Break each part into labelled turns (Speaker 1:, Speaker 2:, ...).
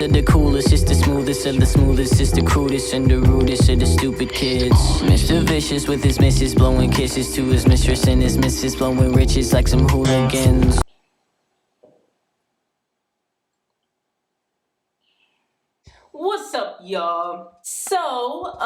Speaker 1: The coolest, it's the smoothest of the smoothest, it's the crudest and the rudest of the stupid kids. Mr. Vicious with his missus blowing kisses to his mistress and his missus blowing riches like some hooligans.
Speaker 2: What's up, y'all? So,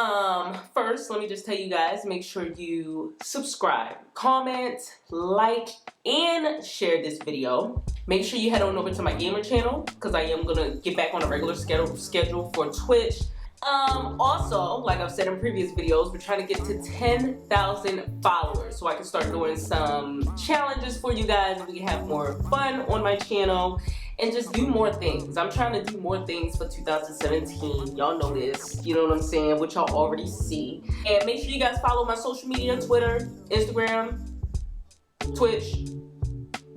Speaker 2: first, let me just tell you guys, make sure you subscribe, comment, like, and share this video. Make sure you head on over to my gamer channel, because I am going to get back on a regular schedule for Twitch. Also, like I've said in previous videos, we're trying to get to 10,000 followers so I can start doing some challenges for you guys and we can have more fun on my channel and just do more things. I'm trying to do more things for 2017. Y'all know this, you know what I'm saying, which y'all already see. And make sure you guys follow my social media, Twitter, Instagram, Twitch,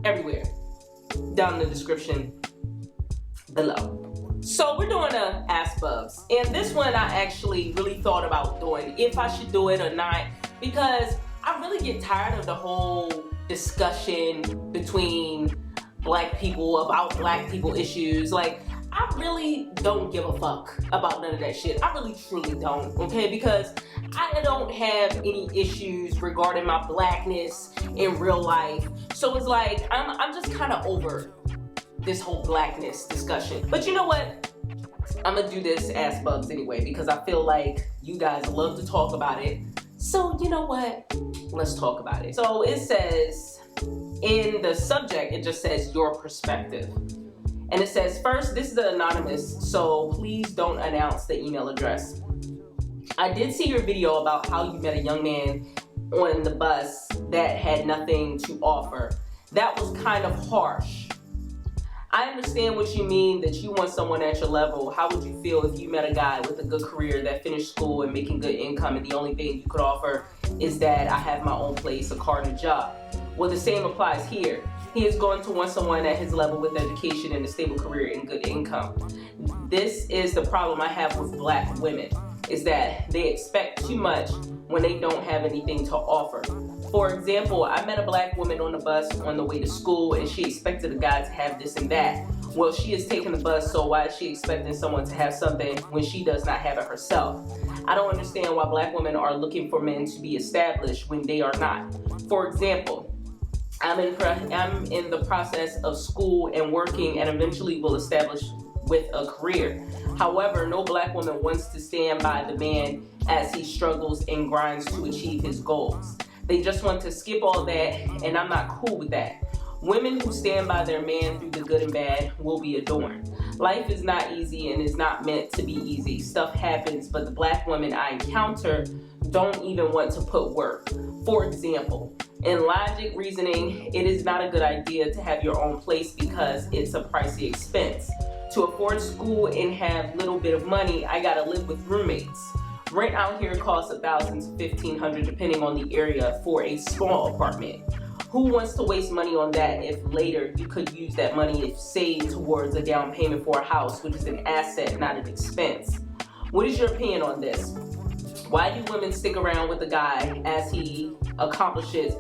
Speaker 2: everywhere, down in the description below. So we're doing a Ask Bubbz, and this one I actually really thought about doing, if I should do it or not, because I really get tired of the whole discussion between black people about black people issues. Like, I really don't give a fuck about none of that shit. I really truly don't, okay? Because I don't have any issues regarding my blackness in real life. So it's like, I'm just kind of over this whole blackness discussion. But you know what? I'm gonna do this Ask Bubbz anyway because I feel like you guys love to talk about it. So you know what? Let's talk about it. So it says, in the subject, it just says your perspective. And it says, first, this is anonymous, so please don't announce the email address. I did see your video about how you met a young man on the bus that had nothing to offer. That was kind of harsh. I understand what you mean, that you want someone at your level. How would you feel if you met a guy with a good career that finished school and making good income and the only thing you could offer is that I have my own place, a car, and a job? Well, the same applies here. He is going to want someone at his level with education and a stable career and good income. This is the problem I have with black women, is that they expect too much when they don't have anything to offer. For example, I met a black woman on the bus on the way to school and she expected a guy to have this and that. Well, she is taking the bus, so why is she expecting someone to have something when she does not have it herself? I don't understand why black women are looking for men to be established when they are not. For example, I'm in the process of school and working and eventually will establish with a career. However, no black woman wants to stand by the man as he struggles and grinds to achieve his goals. They just want to skip all that, and I'm not cool with that. Women who stand by their man through the good and bad will be adorned. Life is not easy and is not meant to be easy. Stuff happens, but the black women I encounter don't even want to put work. For example, in logic reasoning, it is not a good idea to have your own place because it's a pricey expense. To afford school and have little bit of money, I gotta live with roommates. Rent out here costs $1,000 to $1,500 depending on the area for a small apartment. Who wants to waste money on that if later you could use that money if saved towards a down payment for a house, which is an asset, not an expense? What is your opinion on this? Why do women stick around with a guy as he accomplishes?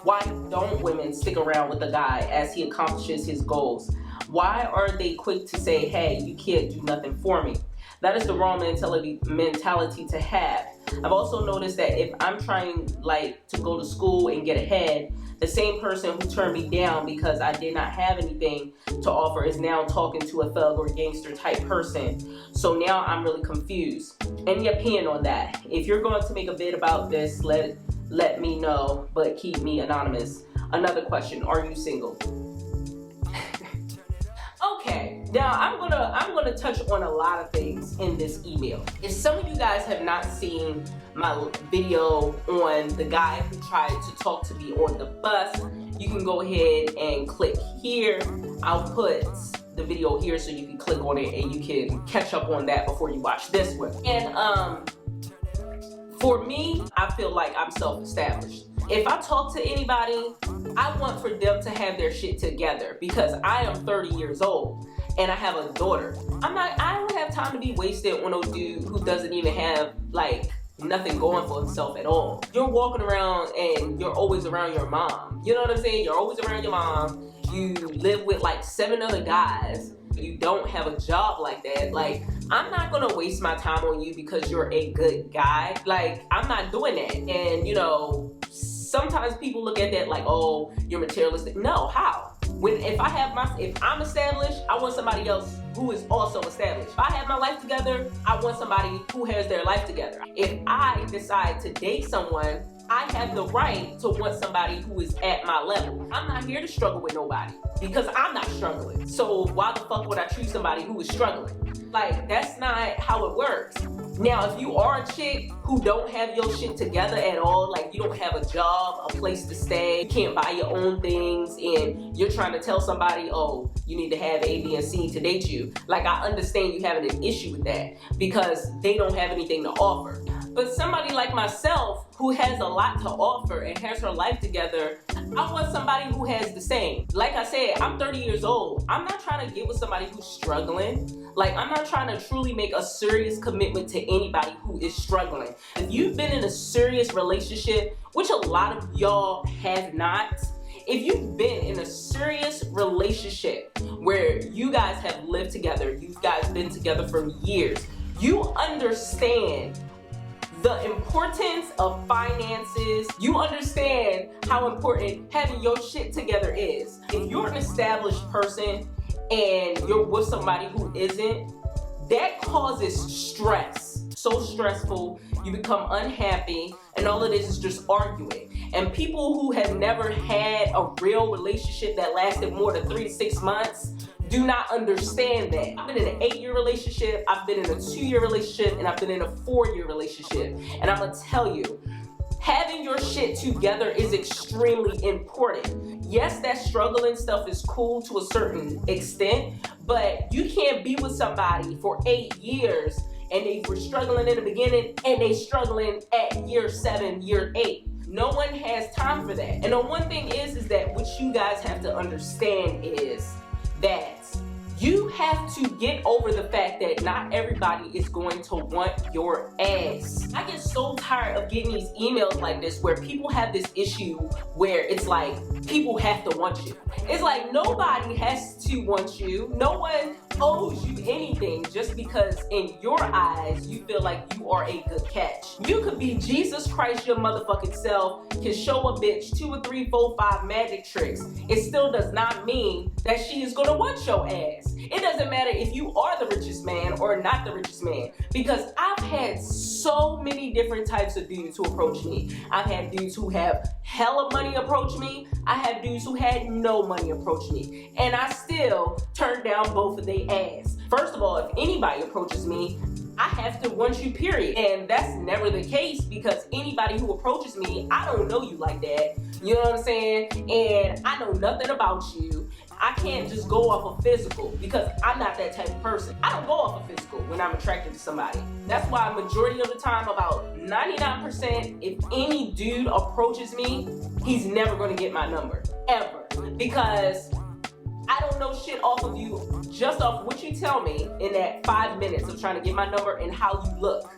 Speaker 2: Why don't women stick around with a guy as he accomplishes his goals? Why are they quick to say, hey, you can't do nothing for me? That is the wrong mentality to have. I've also noticed that if I'm trying to go to school and get ahead, the same person who turned me down because I did not have anything to offer is now talking to a thug or gangster type person. So now I'm really confused. Any opinion on that? If you're going to make a vid about this, let me know, but keep me anonymous. Another question, are you single? Okay, now I'm gonna touch on a lot of things in this email. If some of you guys have not seen my video on the guy who tried to talk to me on the bus, you can go ahead and click here. I'll put the video here so you can click on it and you can catch up on that before you watch this one. And for me, I feel like I'm self-established. If I talk to anybody, I want for them to have their shit together because I am 30 years old and I have a daughter. I don't have time to be wasted on a dude who doesn't even have nothing going for himself at all. You're walking around and you're always around your mom. You know what I'm saying? You're always around your mom. You live with 7 other guys. you don't have a job like that, like, I'm not gonna waste my time on you because you're a good guy. Like, I'm not doing that. And you know, sometimes people look at that like, oh, you're materialistic. No, how? If I'm established, I want somebody else who is also established. If I have my life together, I want somebody who has their life together. If I decide to date someone, I have the right to want somebody who is at my level. I'm not here to struggle with nobody because I'm not struggling. So why the fuck would I choose somebody who is struggling? Like, that's not how it works. Now, if you are a chick who don't have your shit together at all, like you don't have a job, a place to stay, you can't buy your own things, and you're trying to tell somebody, oh, you need to have A, B, and C to date you. Like, I understand you having an issue with that because they don't have anything to offer. But somebody like myself who has a lot to offer and has her life together, I want somebody who has the same. Like I said, I'm 30 years old. I'm not trying to get with somebody who's struggling. Like, I'm not trying to truly make a serious commitment to anybody who is struggling. If you've been in a serious relationship, which a lot of y'all have not, if you've been in a serious relationship where you guys have lived together, you guys been together for years, you understand the importance of finances. You understand how important having your shit together is. If you're an established person and you're with somebody who isn't, that causes stress. So stressful, you become unhappy, and all it is just arguing. And people who have never had a real relationship that lasted more than 3 to 6 months do not understand that. I've been in an 8-year relationship, I've been in a 2-year relationship, and I've been in a 4-year relationship. And I'm gonna tell you, having your shit together is extremely important. Yes, that struggling stuff is cool to a certain extent, but you can't be with somebody for 8 years and they were struggling in the beginning and they struggling at year 7, year 8. No one has time for that. And the one thing is that what you guys have to understand is that you have to get over the fact that not everybody is going to want your ass. I get so tired of getting these emails like this where people have this issue where it's like people have to want you. It's like nobody has to want you. No one owes you anything just because in your eyes you feel like you are a good catch. You could be Jesus Christ your motherfucking self, can show a bitch 2 or 3, 4, 5 magic tricks. It still does not mean that she is gonna want your ass. It doesn't matter if you are the richest man or not the richest man, because I've had so many different types of dudes who approach me. I've had dudes who have hella money approach me. I have dudes who had no money approach me, and I still turned down both of their ass. First of all, if anybody approaches me, I have to want you, period. And that's never the case because anybody who approaches me, I don't know you like that. You know what I'm saying? And I know nothing about you. I can't just go off of physical because I'm not that type of person. I don't go off of physical when I'm attracted to somebody. That's why majority of the time, about 99%, if any dude approaches me, he's never gonna get my number, ever. Because I don't know shit off of you, just off what you tell me in that 5 minutes of trying to get my number and how you look.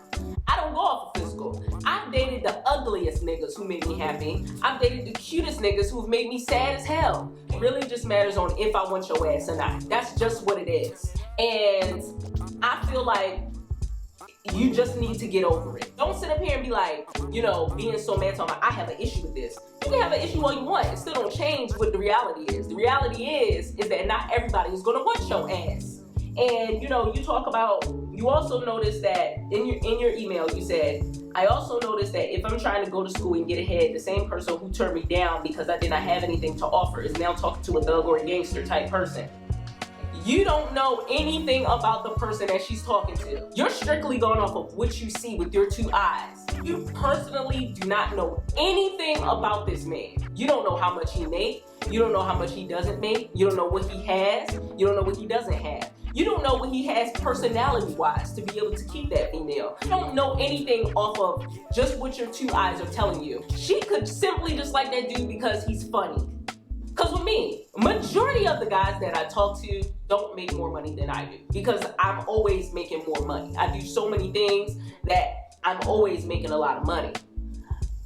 Speaker 2: I don't go off of physical. I've dated the ugliest niggas who made me happy. I've dated the cutest niggas who've made me sad as hell. It really just matters on if I want your ass or not. That's just what it is. And I feel like you just need to get over it. Don't sit up here and be like, you know, being so mad talking about, I have an issue with this. You can have an issue all you want. It still don't change what the reality is. The reality is that not everybody is gonna want your ass. And you know, you talk about, you also notice that in your email you said, I also noticed that if I'm trying to go to school and get ahead, the same person who turned me down because I did not have anything to offer is now talking to a thug or a gangster type person. You don't know anything about the person that she's talking to. You're strictly going off of what you see with your 2 eyes. You personally do not know anything about this man. You don't know how much he makes. You don't know how much he doesn't make. You don't know what he has. You don't know what he doesn't have. You don't know what he has personality-wise to be able to keep that female. You don't know anything off of just what your 2 eyes are telling you. She could simply just like that dude because he's funny. Because with me, majority of the guys that I talk to don't make more money than I do because I'm always making more money. I do so many things that I'm always making a lot of money.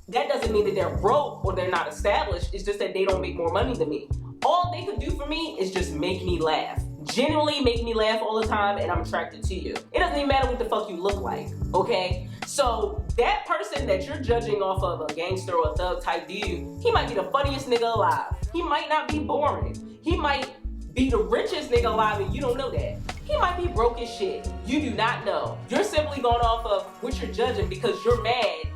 Speaker 2: That doesn't mean that they're broke or they're not established. It's just that they don't make more money than me. All they could do for me is just make me laugh. genuinely make me laugh all the time and I'm attracted to you. It doesn't even matter what the fuck you look like, okay? So that person that you're judging off of a gangster or a thug type dude, he might be the funniest nigga alive. He might not be boring. He might be the richest nigga alive and you don't know that. He might be broke as shit. You do not know. You're simply going off of what you're judging because you're mad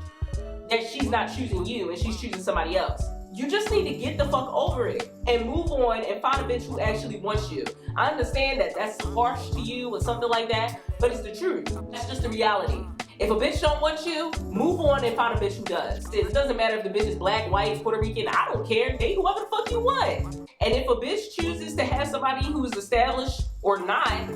Speaker 2: that she's not choosing you and she's choosing somebody else. You just need to get the fuck over it and move on and find a bitch who actually wants you. I understand that that's harsh to you or something like that, but it's the truth. That's just the reality. If a bitch don't want you, move on and find a bitch who does. It doesn't matter if the bitch is black, white, Puerto Rican, I don't care. Date whoever the fuck you want. And if a bitch chooses to have somebody who's established or not,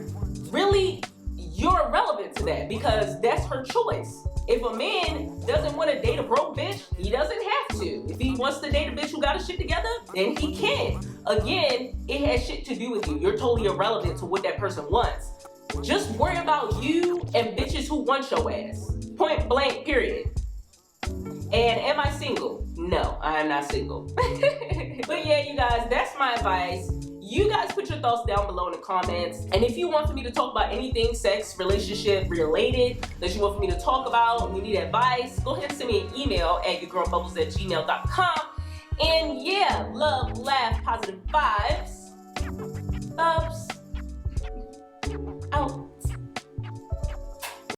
Speaker 2: really, you're irrelevant to that because that's her choice. If a man doesn't want to date a broke bitch, he doesn't have to. If he wants to date a bitch who got his shit together, then he can. Again, it has shit to do with you. You're totally irrelevant to what that person wants. Just worry about you and bitches who want your ass. Point blank, period. And am I single? No, I am not single. But yeah, you guys, that's my advice. You guys put your thoughts down below in the comments. And if you want for me to talk about anything sex, relationship related that you want for me to talk about, and you need advice, go ahead and send me an email at yourgirlbubbz@gmail.com. And yeah, love, laugh, positive vibes. Bubbz.